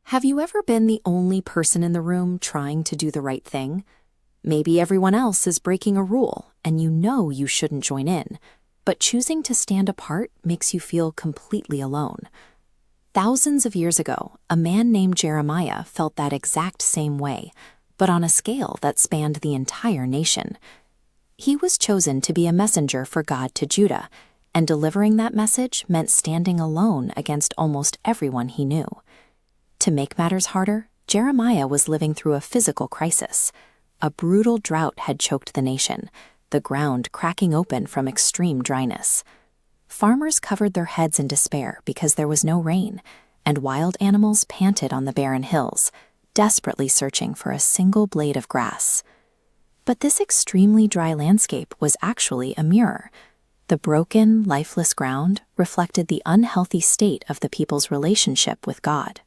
Have you ever been the only person in the room trying to do the right thing? Maybe everyone else is breaking a rule and you know you shouldn't join in, but choosing to stand apart makes you feel completely alone. Thousands of years ago, a man named Jeremiah felt that exact same way, but on a scale that spanned the entire nation. He was chosen to be a messenger for God to Judah, and delivering that message meant standing alone against almost everyone he knew. To make matters harder, Jeremiah was living through a physical crisis. A brutal drought had choked the nation, the ground cracking open from extreme dryness. Farmers covered their heads in despair because there was no rain, and wild animals panted on the barren hills, desperately searching for a single blade of grass. But this extremely dry landscape was actually a mirror. The broken, lifeless ground reflected the unhealthy state of the people's relationship with God.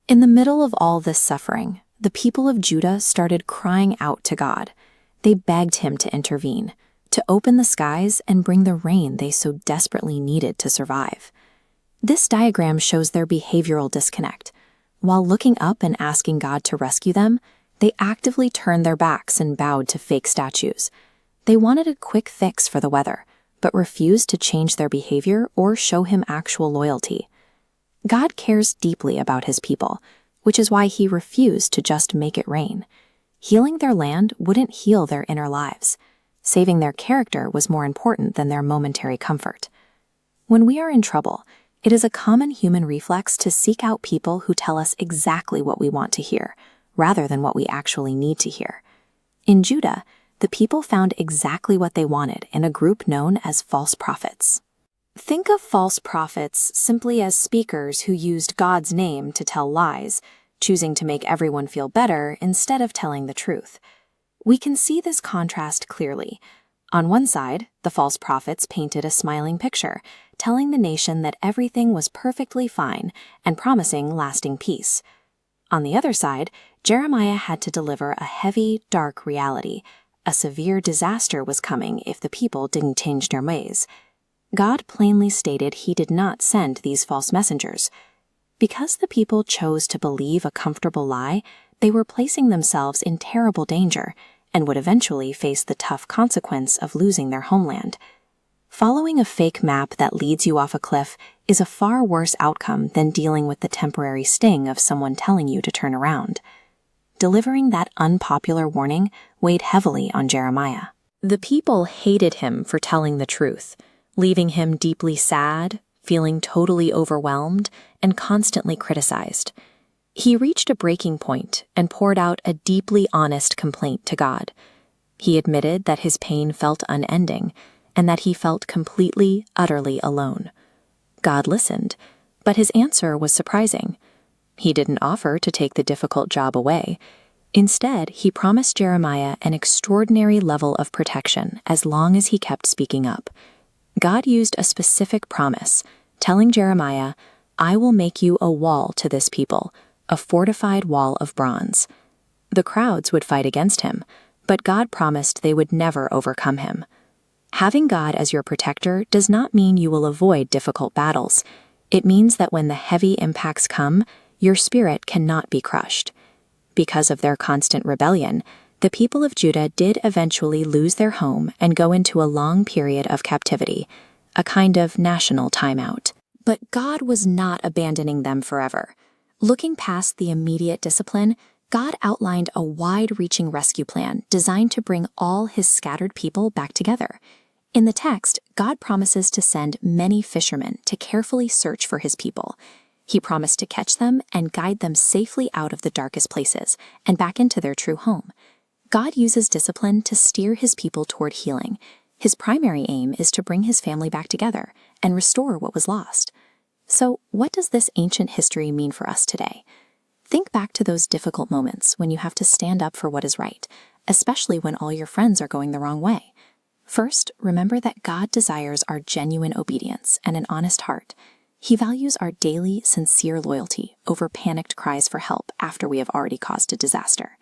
In the middle of all this suffering, the people of Judah started crying out to God. They begged him to intervene, to open the skies and bring the rain they so desperately needed to survive. This diagram shows their behavioral disconnect. While looking up and asking God to rescue them, they actively turned their backs and bowed to fake statues. They wanted a quick fix for the weather, but refused to change their behavior or show him actual loyalty. God cares deeply about his people, which is why he refused to just make it rain. Healing their land wouldn't heal their inner lives. Saving their character was more important than their momentary comfort. When we are in trouble, it is a common human reflex to seek out people who tell us exactly what we want to hear, rather than what we actually need to hear. In Judah, the people found exactly what they wanted in a group known as false prophets. Think of false prophets simply as speakers who used God's name to tell lies, choosing to make everyone feel better instead of telling the truth. We can see this contrast clearly. On one side, the false prophets painted a smiling picture, telling the nation that everything was perfectly fine and promising lasting peace. On the other side, Jeremiah had to deliver a heavy, dark reality. A severe disaster was coming if the people didn't change their ways. God plainly stated he did not send these false messengers. Because the people chose to believe a comfortable lie, they were placing themselves in terrible danger and would eventually face the tough consequence of losing their homeland. Following a fake map that leads you off a cliff is a far worse outcome than dealing with the temporary sting of someone telling you to turn around. Delivering that unpopular warning weighed heavily on Jeremiah. The people hated him for telling the truth, leaving him deeply sad, feeling totally overwhelmed, and constantly criticized. He reached a breaking point and poured out a deeply honest complaint to God. He admitted that his pain felt unending and that he felt completely, utterly alone. God listened, but his answer was surprising. He didn't offer to take the difficult job away. Instead, he promised Jeremiah an extraordinary level of protection as long as he kept speaking up. God used a specific promise, telling Jeremiah, "I will make you a wall to this people, a fortified wall of bronze." The crowds would fight against him, but God promised they would never overcome him. Having God as your protector does not mean you will avoid difficult battles. It means that when the heavy impacts come, your spirit cannot be crushed. Because of their constant rebellion, the people of Judah did eventually lose their home and go into a long period of captivity, a kind of national timeout. But God was not abandoning them forever. Looking past the immediate discipline, God outlined a wide-reaching rescue plan designed to bring all his scattered people back together. In the text, God promises to send many fishermen to carefully search for his people. He promised to catch them and guide them safely out of the darkest places and back into their true home. God uses discipline to steer his people toward healing. His primary aim is to bring his family back together and restore what was lost. So, what does this ancient history mean for us today? Think back to those difficult moments when you have to stand up for what is right, especially when all your friends are going the wrong way. First, remember that God desires our genuine obedience and an honest heart. He values our daily, sincere loyalty over panicked cries for help after we have already caused a disaster.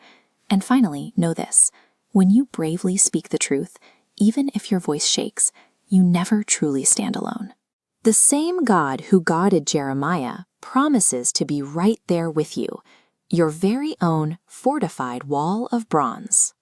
And finally, know this: when you bravely speak the truth, even if your voice shakes, you never truly stand alone. The same God who guarded Jeremiah promises to be right there with you, your very own fortified wall of bronze.